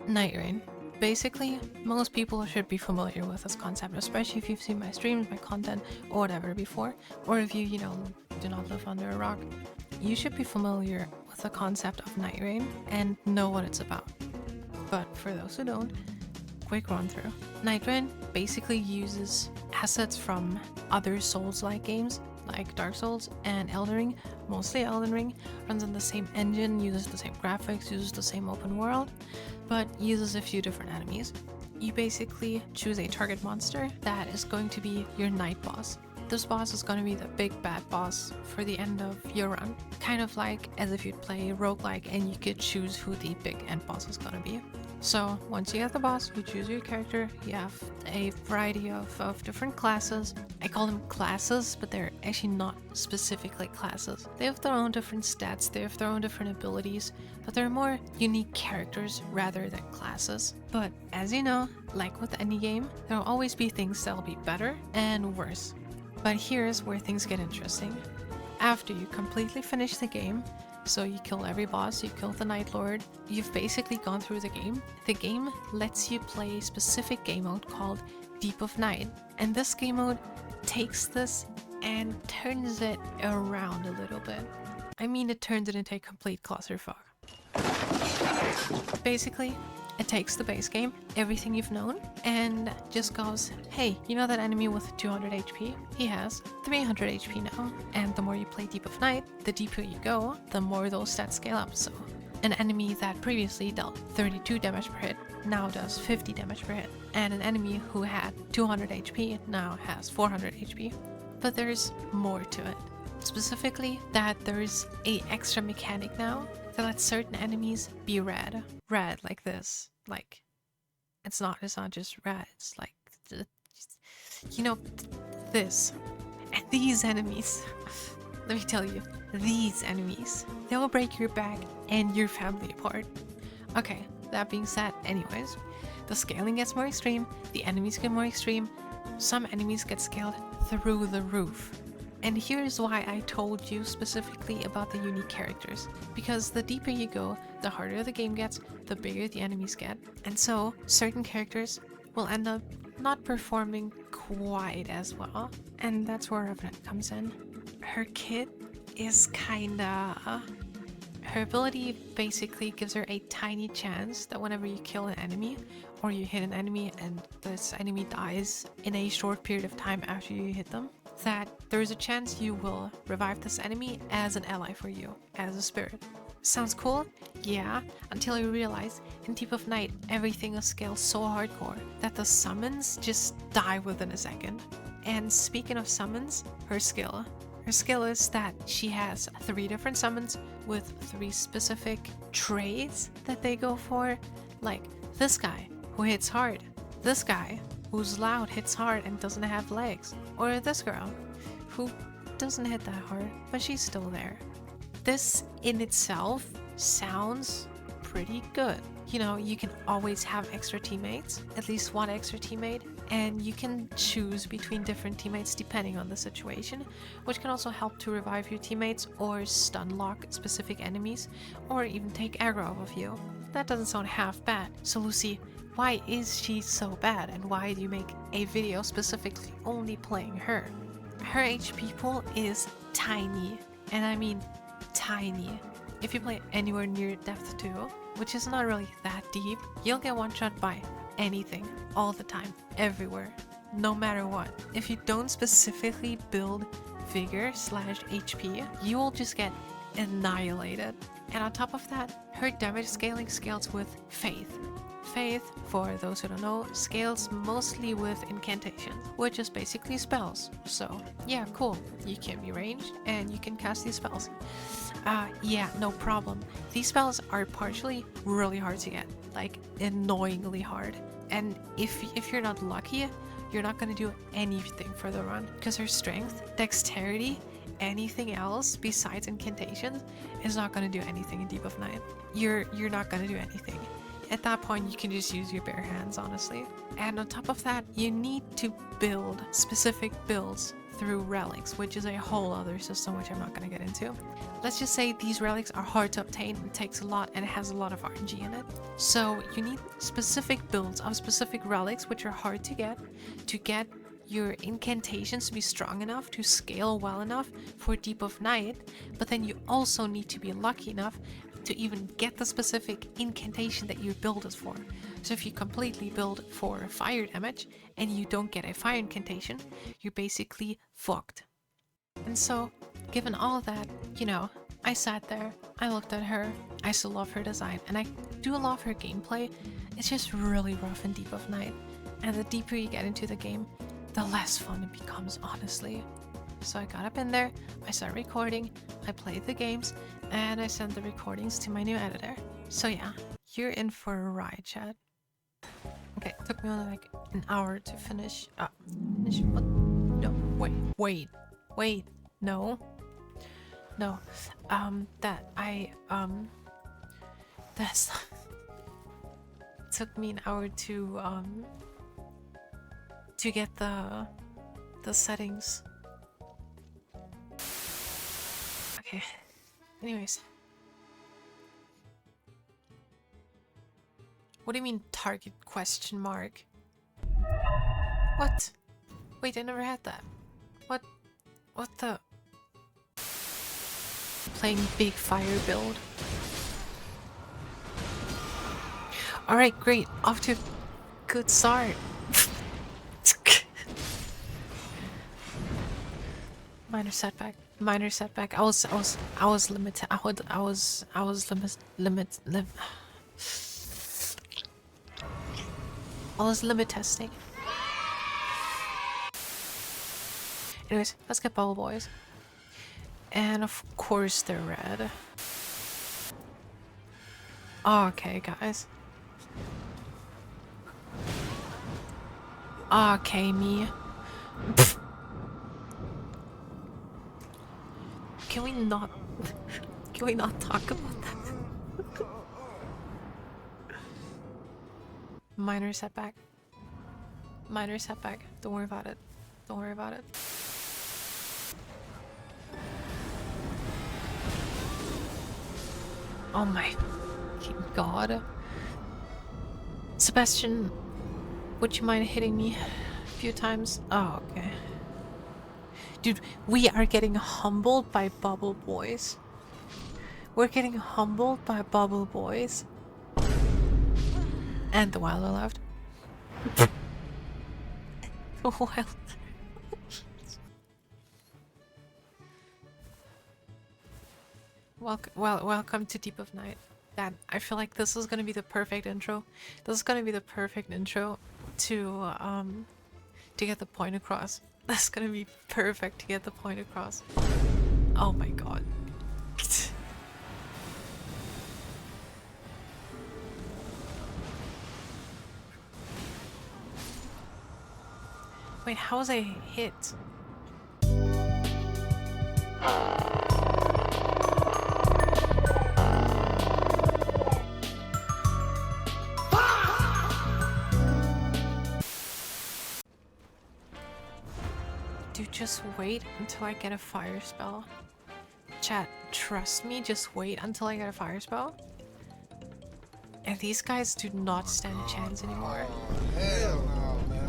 Nightreign. Basically, most people should be familiar with this concept, especially if you've seen my streams, my content, or whatever before, or if you know, do not live under a rock. You should be familiar with the concept of Nightreign and know what it's about. But for those who don't, quick run through. Nightreign basically uses assets from other Souls-like games like Dark Souls and Elden Ring, mostly Elden Ring, runs on the same engine, uses the same graphics, uses the same open world, but uses a few different enemies. You basically choose a target monster that is going to be your night boss. This boss is going to be the big bad boss for the end of your run. Kind of like as if you'd play roguelike and you could choose who the big end boss is going to be. So once you get the boss, you choose your character. You have a variety of different classes. I call them classes, but they're actually not specifically classes. They have their own different stats, they have their own different abilities, but they're more unique characters rather than classes. But as you know, like with any game, there will always be things that'll be better and worse. But here's where things get interesting. After you completely finish the game, so you kill every boss, you kill the Night Lord, you've basically gone through the game. The game lets you play a specific game mode called Deep of Night. And this game mode takes this and turns it around a little bit. I mean, it turns it into a complete clusterfuck. Basically, it takes the base game, everything you've known, and just goes, hey, you know that enemy with 200 HP? He has 300 HP now. And the more you play Deep of Night, the deeper you go, the more those stats scale up. So an enemy that previously dealt 32 damage per hit now does 50 damage per hit. And an enemy who had 200 HP now has 400 HP. But there's more to it. Specifically, that there's a extra mechanic now that lets certain enemies be red. Red like this. Like, it's not just red, it's like, you know, this. And these enemies, let me tell you, these enemies, they will break your back and your family apart. Okay, that being said, anyways, the scaling gets more extreme, the enemies get more extreme, some enemies get scaled through the roof. And here's why I told you specifically about the unique characters. Because the deeper you go, the harder the game gets, the bigger the enemies get. And so, certain characters will end up not performing quite as well. And that's where Revenant comes in. Her kit is kinda... Her ability basically gives her a tiny chance that whenever you kill an enemy, or you hit an enemy and this enemy dies in a short period of time after you hit them, that there is a chance you will revive this enemy as an ally for you, as a spirit. Sounds cool? Yeah, until you realize in Deep of Night everything is scaled so hardcore that the summons just die within a second. And speaking of summons, her skill is that she has 3 different summons with 3 specific traits that they go for, like this guy who hits hard, this guy who's loud, hits hard and doesn't have legs, or this girl who doesn't hit that hard but she's still there. This in itself sounds pretty good. You know, you can always have extra teammates, at least one extra teammate, and you can choose between different teammates depending on the situation, which can also help to revive your teammates or stun lock specific enemies, or even take aggro off of you. That doesn't sound half bad. So Lucy, why is she so bad, and why do you make a video specifically only playing her? Her HP pool is tiny, and I mean tiny. If you play anywhere near depth 2, which is not really that deep, you'll get one shot by anything, all the time, everywhere, no matter what. If you don't specifically build vigor / HP, you will just get annihilated. And on top of that, her damage scaling scales with faith. Faith, for those who don't know, scales mostly with incantations, which is basically spells. So yeah, cool. You can be ranged and you can cast these spells. Yeah, no problem. These spells are partially really hard to get, like annoyingly hard. And if you're not lucky, you're not going to do anything for the run, because her strength, dexterity, anything else besides incantations is not going to do anything in Deep of Night. You're not going to do anything. At that point, you can just use your bare hands, honestly. And on top of that, you need to build specific builds through relics, which is a whole other system which I'm not going to get into. Let's just say these relics are hard to obtain, it takes a lot, and it has a lot of RNG in it. So you need specific builds of specific relics which are hard to get your incantations to be strong enough to scale well enough for Deep of Night, but then you also need to be lucky enough to even get the specific incantation that your build is for. So if you completely build for fire damage and you don't get a fire incantation, you're basically fucked. And so, given all that, you know, I sat there, I looked at her, I still love her design, and I do love her gameplay. It's just really rough in Deep of Night, and the deeper you get into the game, the less fun it becomes, honestly. So I got up in there, I started recording, I played the games, and I sent the recordings to my new editor. So yeah, you're in for a ride, chat. Okay, it took me only like an hour to finish. What? No, wait, no. That's it took me an hour to get the settings. Okay. Anyways. What do you mean target question mark? What? Wait, I never had that. What the? Playing big fire build. Alright, great. Off to a good start. Minor setback. I was limited. I was limit testing. Anyways, let's get bubble boys. And of course they're red. Okay, guys. Okay, me. Can we not talk about that? Minor setback. Don't worry about it. Oh my god. Sebastian, would you mind hitting me a few times? Oh, okay. Dude, we are getting humbled by bubble boys. We're getting humbled by bubble boys. And the wilder left. The wild. Welcome to Deep of Night. Dad, I feel like this is gonna be the perfect intro. This is gonna be the perfect intro to get the point across. That's gonna be perfect to get the point across. Oh my god. Wait, how was I hit? Dude, just wait until I get a fire spell. Chat, trust me, just wait until I get a fire spell. And these guys do not stand a chance anymore. Hell no, man.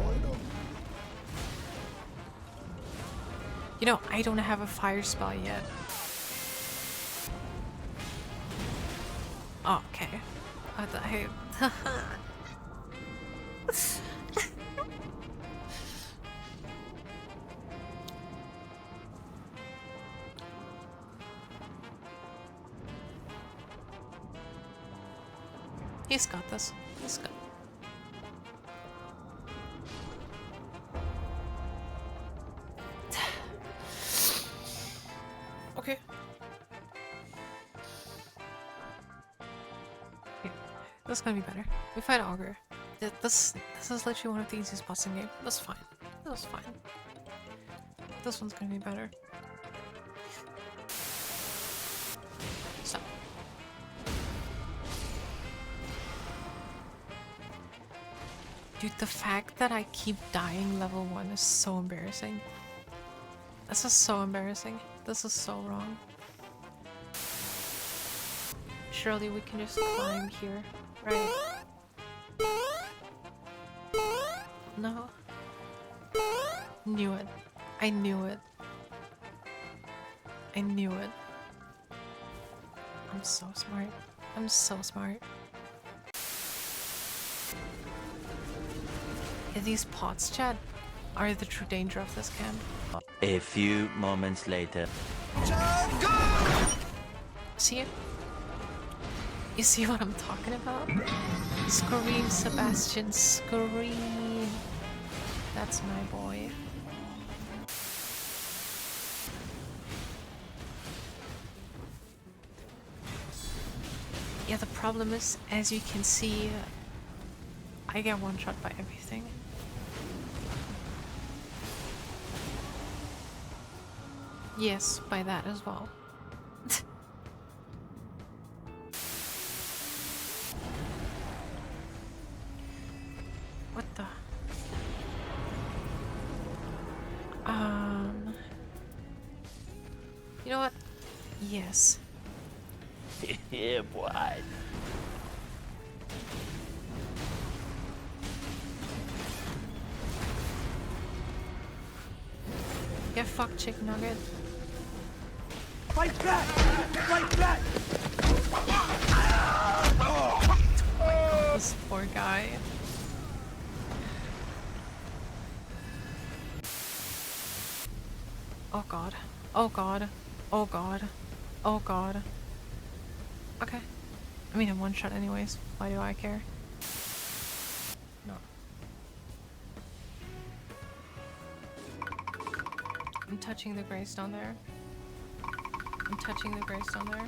You know, I don't have a fire spell yet. Oh, okay. What the heck? He's got this. He's good. Okay. Okay. This is gonna be better. We fight Augur. This is literally one of the easiest boss in the game. That's fine. That's fine. This one's gonna be better. So. Dude, the fact that I keep dying level 1 is so embarrassing. This is so embarrassing. This is so wrong. Surely we can just climb here, right? No. Knew it. I knew it. I knew it. I'm so smart. I'm so smart. Yeah, these pots, Chad, are the true danger of this camp. A few moments later. See it? You see what I'm talking about? Scream, Sebastian, scream. That's my boy. Yeah, the problem is, as you can see, I get one shot by everything. Yes, by that as well. What the? You know what? Yes. Yeah, boy. Get fucked, chicken nugget. Fight back! Fight back! Oh my god, this poor guy. Oh god. Oh god. Oh god. Oh god. Okay. I mean, I'm one shot anyways. Why do I care? No. I'm touching the greystone there. I'm touching the greystone there.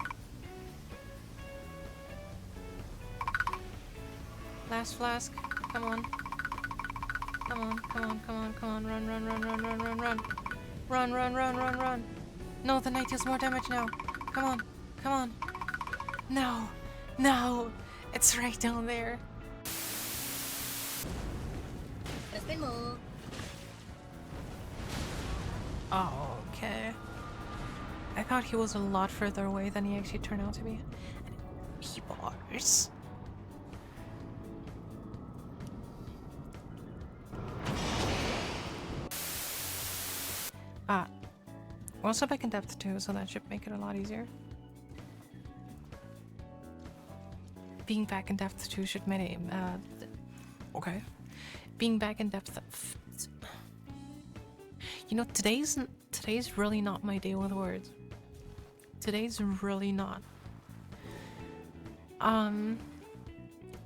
Last flask. Come on. Come on, come on, come on, come on. Run, run, run, run, run, run, run. Run, run, run, run, run. No, the knight deals more damage now. Come on, come on. No, no. It's right down there. Oh, okay. I thought he was a lot further away than he actually turned out to be. He bars. We're also back in depth too, so that should make it a lot easier. Being back in depth too should make it, okay. Being back in depth. You know, today's really not my day with words. Today's really not. Now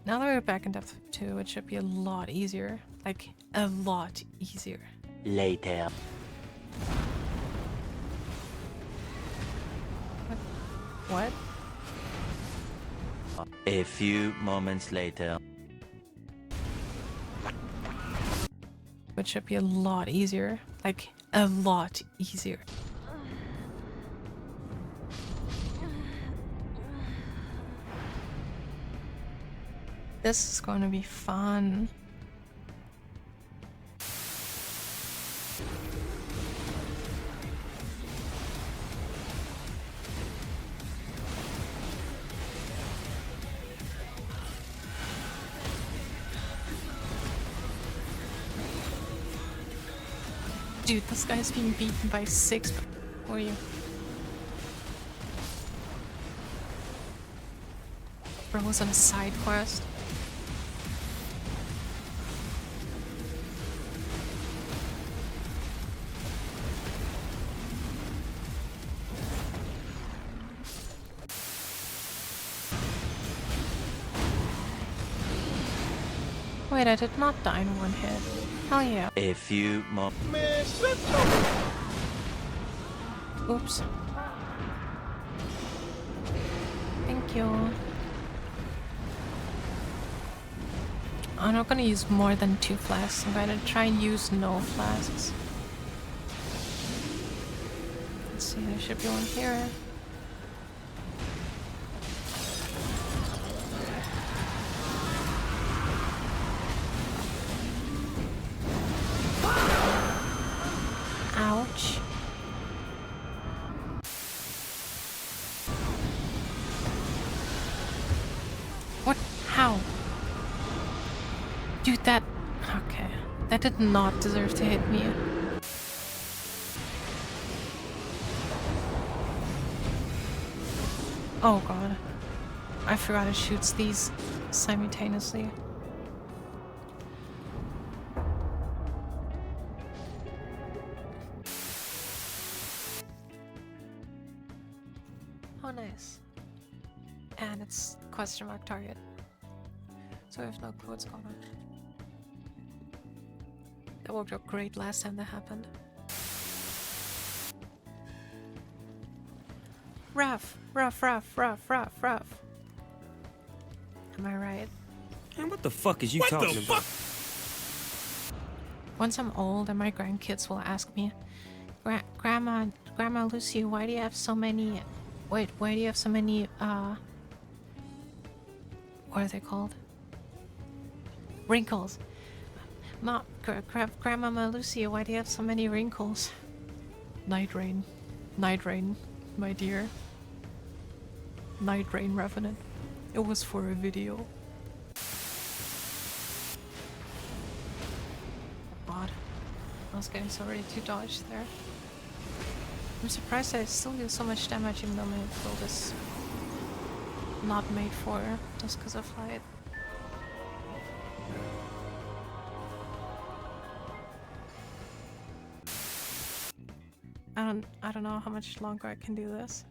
that we're back in depth too, it should be a lot easier. Like, a lot easier. Later. What? A few moments later. It should be a lot easier. Like, a lot easier. This is going to be fun. Dude, this guy's being beaten by 6. Who are you? Bro was on a side quest. Wait, I did not die in one hit. Hell yeah. A few moments. Oops. Thank you. I'm not gonna use more than 2 flasks. I'm gonna try and use no flasks. Let's see, there should be one here. Ouch. Dude, that... Okay. That did not deserve to hit me. Oh god. I forgot it shoots these simultaneously. Oh nice. And it's question mark target. So I have no clue what's going on. That worked out great last time that happened. Rough. Am I right? Man, what the fuck is you talking about? Once I'm old and my grandkids will ask me, Grandma Lucy, why do you have so many... Wait, why do you have so many, what are they called? Wrinkles. Grandmama Lucy, why do you have so many wrinkles? Nightreign, my dear. Nightreign Revenant. It was for a video. God, I was getting so ready to dodge there. I'm surprised I still do so much damage even though my build is not made for just because of flight. I don't know how much longer I can do this.